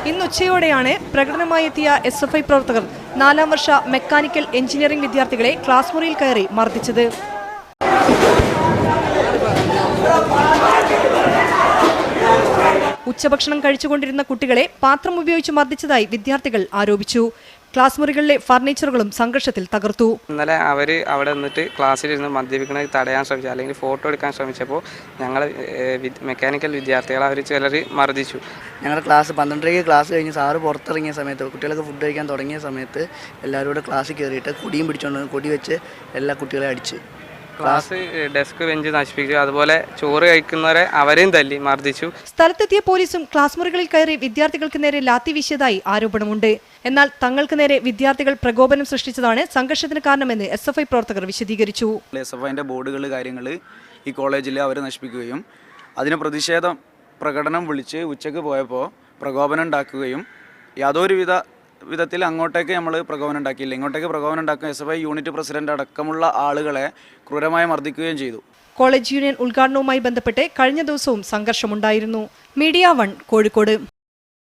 ഇന്ന് ഉച്ചയോടെയാണ് പ്രകടനമായി എത്തിയ SFI പ്രവർത്തകർ 4ാം വർഷ മെക്കാനിക്കൽ എഞ്ചിനീയറിംഗ് വിദ്യാർത്ഥികളെ ക്ലാസ് മുറിയിൽ കയറി മർദ്ദിച്ചത്. ഉച്ചഭക്ഷണം കഴിച്ചുകൊണ്ടിരുന്ന കുട്ടികളെ പാത്രം ഉപയോഗിച്ച് മർദ്ദിച്ചതായി വിദ്യാർത്ഥികൾ ആരോപിച്ചു. ക്ലാസ് മുറികളിലെ ഫർണിച്ചറുകളും സംഘർഷത്തിൽ തകർത്തു. ഇന്നലെ അവിടെ നിന്നിട്ട് ക്ലാസ്സിലിരുന്ന് മദ്യപിക്കണ തടയാൻ ശ്രമിച്ചു, അല്ലെങ്കിൽ ഫോട്ടോ എടുക്കാൻ ശ്രമിച്ചപ്പോൾ ഞങ്ങൾ മെക്കാനിക്കൽ വിദ്യാർത്ഥികളെ ചിലർ മർദ്ദിച്ചു. ഞങ്ങളുടെ ക്ലാസ് 12:30 ക്ലാസ് കഴിഞ്ഞ് സാറ് പുറത്തിറങ്ങിയ സമയത്ത് കുട്ടികളൊക്കെ ഫുഡ് കഴിക്കാൻ തുടങ്ങിയ സമയത്ത് എല്ലാവരും കൂടെ ക്ലാസ്സിൽ കയറിയിട്ട് കൊടിയും പിടിച്ചുകൊണ്ട് കൊടി വെച്ച് എല്ലാ കുട്ടികളെ അടിച്ച് ക്ലാസ് ഡെസ്ക് ബെഞ്ച് നശിപ്പിച്ചു. അതുപോലെ ചോറ് കഴിക്കുന്നവരെ അവരെയും തല്ലി മർദ്ദിച്ചു. സ്ഥലത്തെത്തിയ പോലീസും ക്ലാസ് മുറികളിൽ കയറി വിദ്യാർത്ഥികൾക്ക് നേരെ ലാത്തി വീശിയതായി ആരോപണമുണ്ട്. എന്നാൽ തങ്ങൾക്ക് നേരെ വിദ്യാർത്ഥികൾ പ്രകോപനം സൃഷ്ടിച്ചതാണ് സംഘർഷത്തിന് കാരണമെന്ന് SFI പ്രവർത്തകർ വിശദീകരിച്ചു. SFIന്റെ ബോർഡുകൾ കാര്യങ്ങൾ ഈ കോളേജിൽ അവർ നശിപ്പിക്കുകയും അതിന് പ്രതിഷേധ പ്രകടനം വിളിച്ച് ഉച്ചയ്ക്ക് പോയപ്പോൾ പ്രകോപനം ഉണ്ടാക്കുകയും യാതൊരു വിധത്തിൽ അങ്ങോട്ടേക്ക് നമ്മൾ പ്രകോപനം ഉണ്ടാക്കിയില്ല. ഇങ്ങോട്ടേക്ക് പ്രകോപനം ഉണ്ടാക്കുക SFI യൂണിറ്റ് പ്രസിഡന്റ് അടക്കമുള്ള ആളുകളെ ക്രൂരമായി മർദ്ദിക്കുകയും ചെയ്തു. കോളേജ് യൂണിയൻ ഉദ്ഘാടനവുമായി ബന്ധപ്പെട്ട് കഴിഞ്ഞ ദിവസവും സംഘർഷമുണ്ടായിരുന്നു. മീഡിയ 1 കോഴിക്കോട്.